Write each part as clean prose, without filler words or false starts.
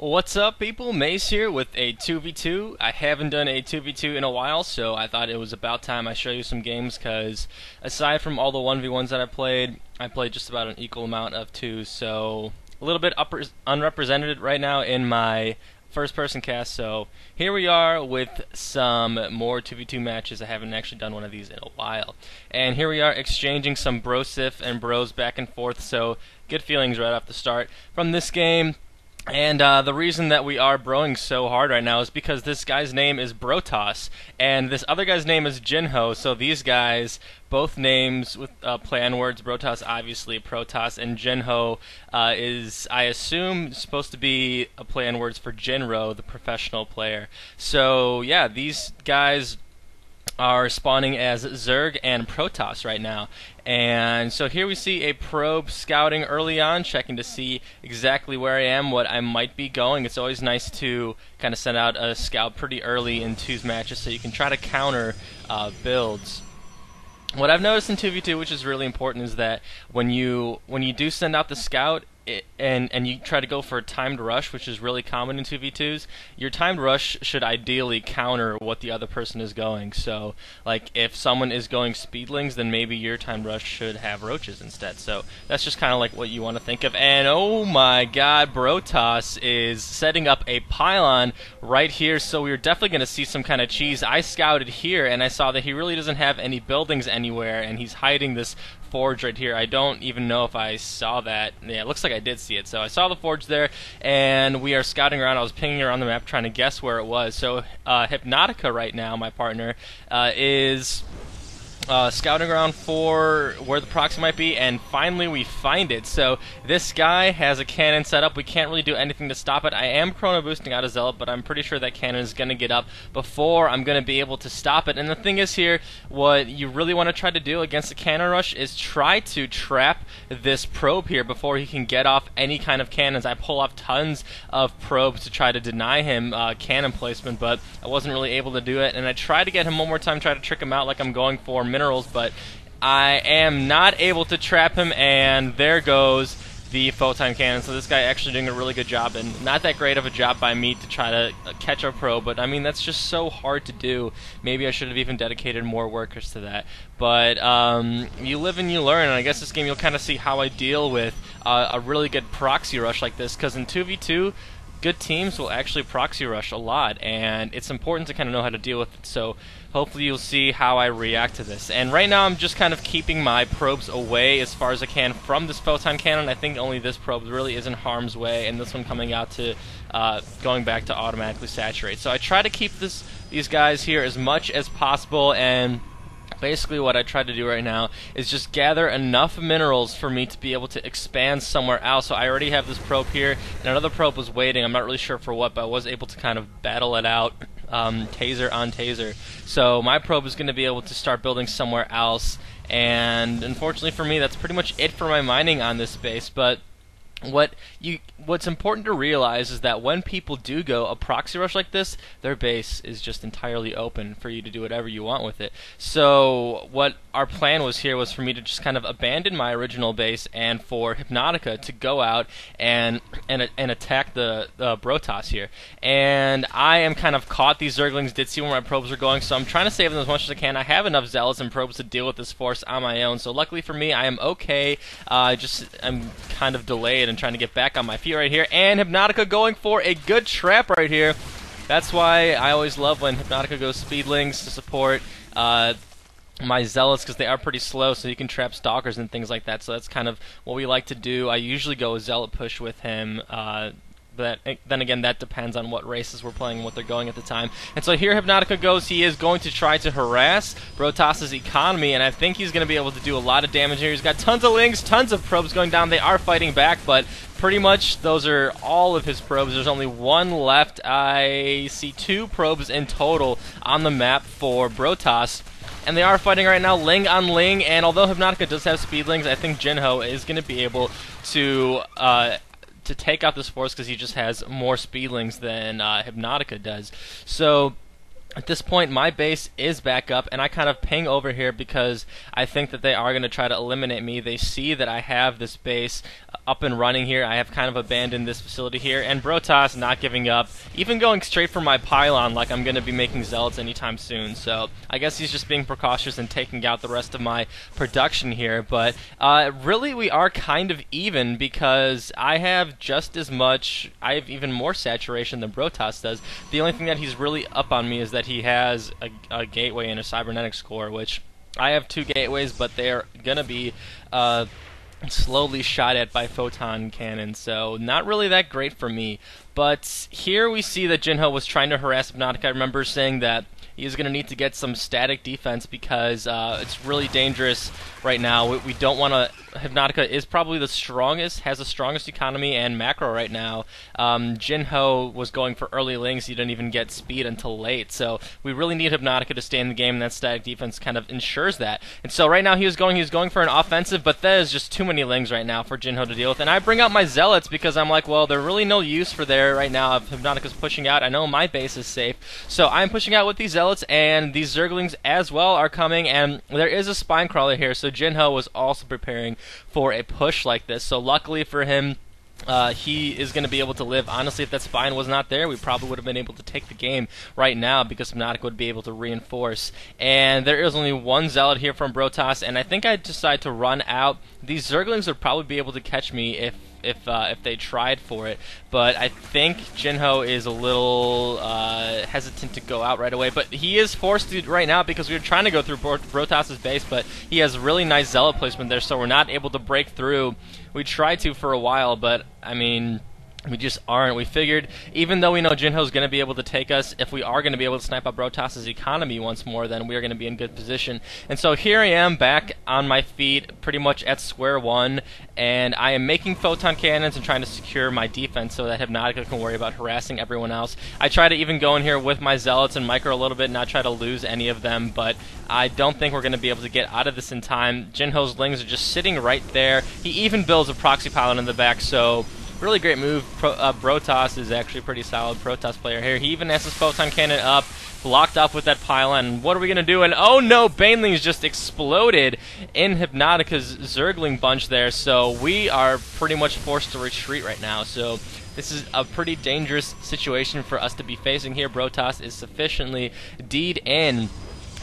What's up, people? Maze here with a 2v2. I haven't done a 2v2 in a while, so I thought it was about time I show you some games, because aside from all the 1v1s that I played just about an equal amount of 2s, so a little bit unrepresented right now in my first-person cast, so here we are with some more 2v2 matches. I haven't actually done one of these in a while. And here we are exchanging some brosif and bros back and forth, so good feelings right off the start from this game. And the reason that we are broing so hard right now is because this guy's name is Brotos, and this other guy's name is Jinho, so these guys, both names with play on words. Brotos, obviously, Protoss, and Jinho is, I assume, supposed to be a play on words for Jinro, the professional player. So, yeah, these guys are spawning as Zerg and Protoss right now. And so here we see a probe scouting early on, checking to see exactly where I am, what I might be going. It's always nice to kind of send out a scout pretty early in 2's matches so you can try to counter builds. What I've noticed in 2v2, which is really important, is that when you do send out the scout, and you try to go for a timed rush, which is really common in 2v2s, your timed rush should ideally counter what the other person is going. So, like, if someone is going speedlings, then maybe your timed rush should have roaches instead. So, that's just kind of like what you want to think of. And oh my god, Brotos is setting up a pylon right here, so we're definitely going to see some kind of cheese. I scouted here, and I saw that he really doesn't have any buildings anywhere, and he's hiding this forge right here. I don't even know if I saw that. Yeah, it looks like I did see it. So I saw the forge there, and we are scouting around. I was pinging around the map trying to guess where it was. So Hypnotica right now, my partner, is scouting around for where the proxy might be, and finally we find it. So this guy has a cannon set up. We can't really do anything to stop it. I am chrono boosting out a zealot, but I'm pretty sure that cannon is going to get up before I'm going to be able to stop it. And the thing is here, what you really want to try to do against the cannon rush is try to trap this probe here before he can get off any kind of cannons. I pull off tons of probes to try to deny him cannon placement, but I wasn't really able to do it. And I tried to get him one more time, try to trick him out like I'm going for minerals, but I am not able to trap him, and there goes the photon cannon. So this guy actually doing a really good job, and not that great of a job by me to try to catch a pro, but I mean, that's just so hard to do. Maybe I should have even dedicated more workers to that. But you live and you learn, and I guess this game you'll kind of see how I deal with a really good proxy rush like this, because in 2v2, good teams will actually proxy rush a lot, and it's important to kind of know how to deal with it. So hopefully you'll see how I react to this. And right now I'm just kind of keeping my probes away as far as I can from this photon cannon. I think only this probe really is in harm's way, and this one coming out to going back to automatically saturate. So I try to keep these guys here as much as possible, and basically what I try to do right now is just gather enough minerals for me to be able to expand somewhere else. So I already have this probe here, and another probe was waiting. I'm not really sure for what, but I was able to kind of battle it out, taser on taser. So my probe is going to be able to start building somewhere else, and unfortunately for me, that's pretty much it for my mining on this base. But what's important to realize is that when people do go a proxy rush like this, their base is just entirely open for you to do whatever you want with it. So what our plan was here was for me to just kind of abandon my original base, and for Hypnotica to go out and attack the Brotos here. And I am kind of caught. These Zerglings did see where my probes are going, so I'm trying to save them as much as I can. I have enough zealots and probes to deal with this force on my own, so luckily for me, I am okay. I'm kind of delayed and trying to get back on my feet right here, and Hypnotica going for a good trap right here. That's why I always love when Hypnotica goes speedlings to support my zealots, because they are pretty slow, so you can trap stalkers and things like that. So that's kind of what we like to do. I usually go a zealot push with him, but then again, that depends on what races we're playing and what they're going at the time. And so here Hypnotica goes. He is going to try to harass Brotos' economy, and I think he's going to be able to do a lot of damage here. He's got tons of lings, tons of probes going down. They are fighting back, but pretty much those are all of his probes. There's only one left. I see 2 probes in total on the map for Brotos, and they are fighting right now, ling on ling. And although Hypnotica does have speedlings, I think Jinho is going to be able to take out this force, because he just has more speedlings than Hypnotica does. So At this point, my base is back up, and I kind of ping over here because I think that they are going to try to eliminate me. They see that I have this base up and running here. I have kind of abandoned this facility here, and Brotas not giving up, even going straight for my pylon like I'm going to be making zealots anytime soon. So I guess he's just being precautious and taking out the rest of my production here. But really, we are kind of even because I have just as much, I have even more saturation than Brotas does. The only thing that he's really up on me is that he has a gateway and a cybernetics core, which I have 2 gateways, but they're gonna be slowly shot at by photon cannons, so not really that great for me. But here we see that Jinho was trying to harass Hypnotic. I remember saying that he is going to need to get some static defense because it's really dangerous right now. We don't want to... Hypnotica is probably the strongest, has the strongest economy and macro right now. Jinho was going for early links. He didn't even get speed until late. So we really need Hypnotica to stay in the game, and that static defense kind of ensures that. And so right now he was going for an offensive, but that is just too many lings right now for Jinho to deal with. And I bring out my Zealots because I'm like, well, they're really no use for there right now if Hypnotica's pushing out. I know my base is safe. So I'm pushing out with these Zealots, and these Zerglings as well are coming, and there is a Spine Crawler here, so Jinho was also preparing for a push like this. So luckily for him, he is going to be able to live. Honestly, if that spine was not there, we probably would have been able to take the game right now because Hypnotic would be able to reinforce. And there is only one Zealot here from Brotas, and I think I decide to run out. These Zerglings would probably be able to catch me if they tried for it, but I think Jinho is a little hesitant to go out right away, but he is forced to right now because we were trying to go through Brotas' base, but he has really nice Zealot placement there, so we're not able to break through. We tried to for a while, but I mean, we just aren't. We figured, even though we know Jinho's going to be able to take us, if we are going to be able to snipe out Brotas' economy once more, then we are going to be in good position. And so here I am back on my feet, pretty much at square one, and I am making photon cannons and trying to secure my defense so that Hypnotica can worry about harassing everyone else. I try to even go in here with my Zealots and micro a little bit, not try to lose any of them, but I don't think we're going to be able to get out of this in time. Jinho's lings are just sitting right there. He even builds a proxy pylon in the back, so really great move. Brotas is actually a pretty solid Protoss player here. He even has his photon cannon up, blocked off with that pylon. What are we going to do? And oh no, Banelings just exploded in Hypnotica's Zergling bunch there, so we are pretty much forced to retreat right now. So this is a pretty dangerous situation for us to be facing here. Brotas is sufficiently D'd in.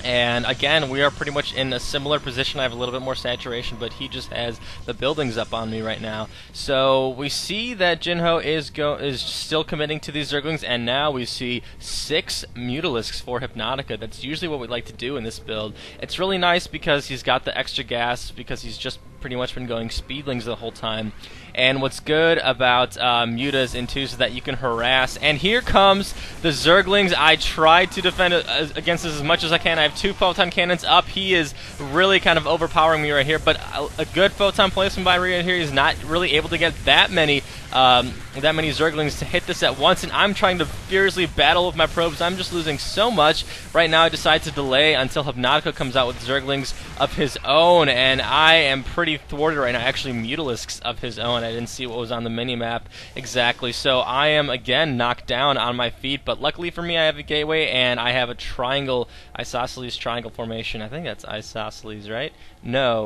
And again, we are pretty much in a similar position. I have a little bit more saturation, but he just has the buildings up on me right now. So we see that Jinho is still committing to these Zerglings, and now we see 6 Mutalisks for Hypnotica. That's usually what we like to do in this build. It's really nice because he's got the extra gas, because he's just pretty much been going Speedlings the whole time. And what's good about Mutas in 2 is that you can harass. And here comes the Zerglings. I tried to defend against this as much as I can. I have 2 photon cannons up. He is really kind of overpowering me right here. But a good photon placement by Rhea here. He's not really able to get that many Zerglings to hit this at once. And I'm trying to furiously battle with my probes. I'm just losing so much. Right now I decide to delay until Hypnotica comes out with Zerglings of his own. And I am pretty thwarted right now. Actually, Mutalisks of his own. I didn't see what was on the mini-map exactly, so I am again knocked down on my feet, but luckily for me I have a gateway and I have a triangle, isosceles triangle formation. I think that's isosceles, right? No.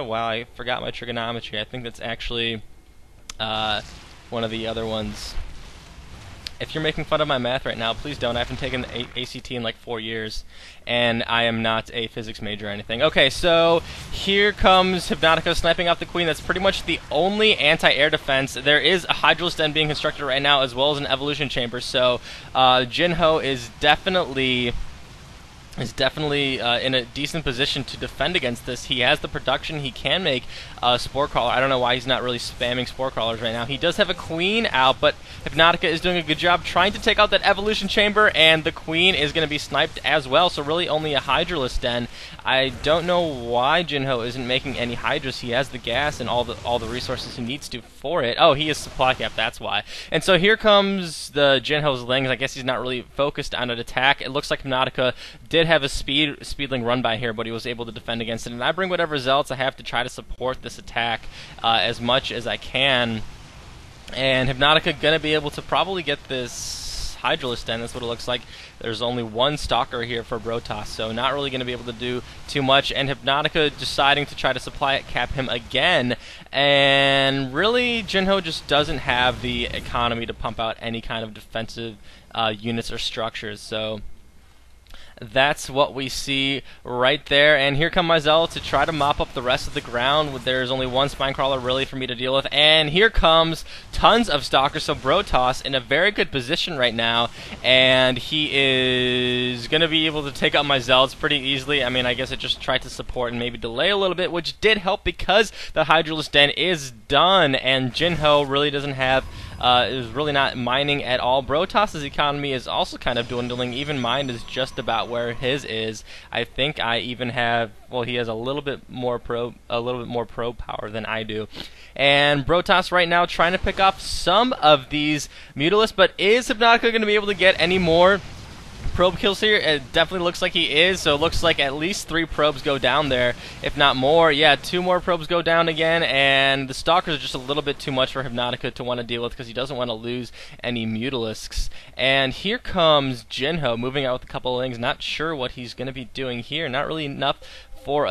Wow, I forgot my trigonometry. I think that's actually one of the other ones. If you're making fun of my math right now, please don't. I haven't taken the ACT in like 4 years, and I am not a physics major or anything. Okay, so here comes Hypnotica sniping out the Queen. That's pretty much the only anti-air defense. There is a Hydralis Den being constructed right now, as well as an Evolution Chamber, so Jinho is definitely in a decent position to defend against this. He has the production. He can make a Spore Crawler. I don't know why he's not really spamming Spore Crawlers right now. He does have a Queen out, but Hypnotica is doing a good job trying to take out that Evolution Chamber, and the Queen is going to be sniped as well, so really only a Hydralis Den. I don't know why Jinho isn't making any Hydras. He has the gas and all the resources he needs to for it. Oh, he is supply cap, that's why. And so here comes the Jinho's Lings. I guess he's not really focused on an attack. It looks like Hypnotica did have a Speedling run by here, but he was able to defend against it. And I bring whatever Zealots I have to try to support this attack as much as I can. And Hypnotica gonna be able to probably get this Hydralisk Den. That's what it looks like. There's only one Stalker here for Protoss, so not really going to be able to do too much. And Hypnotica deciding to try to supply it, cap him again. And really, Jinho just doesn't have the economy to pump out any kind of defensive units or structures. So that's what we see right there. And here come Mazel to try to mop up the rest of the ground. There's only one Spine Crawler really for me to deal with. And here comes tons of Stalkers. So Protoss in a very good position right now. And he is going to be able to take out Mazel pretty easily. I mean, I guess it just tried to support and maybe delay a little bit, which did help because the Hydralisk Den is done. And Jinho really doesn't have... is really not mining at all. Protoss's economy is also kind of dwindling. Even mine is just about where his is. I think I even have, well, he has a little bit more probe power than I do. And Protoss right now trying to pick off some of these Mutalisks, but is Hypnotica going to be able to get any more probe kills here? It definitely looks like he is, so it looks like at least 3 probes go down there, if not more. Yeah, 2 more probes go down again, and the Stalkers are just a little bit too much for Hypnotica to want to deal with because he doesn't want to lose any Mutalisks. And here comes Jinho moving out with a couple of things. Not sure what he's going to be doing here. Not really enough for a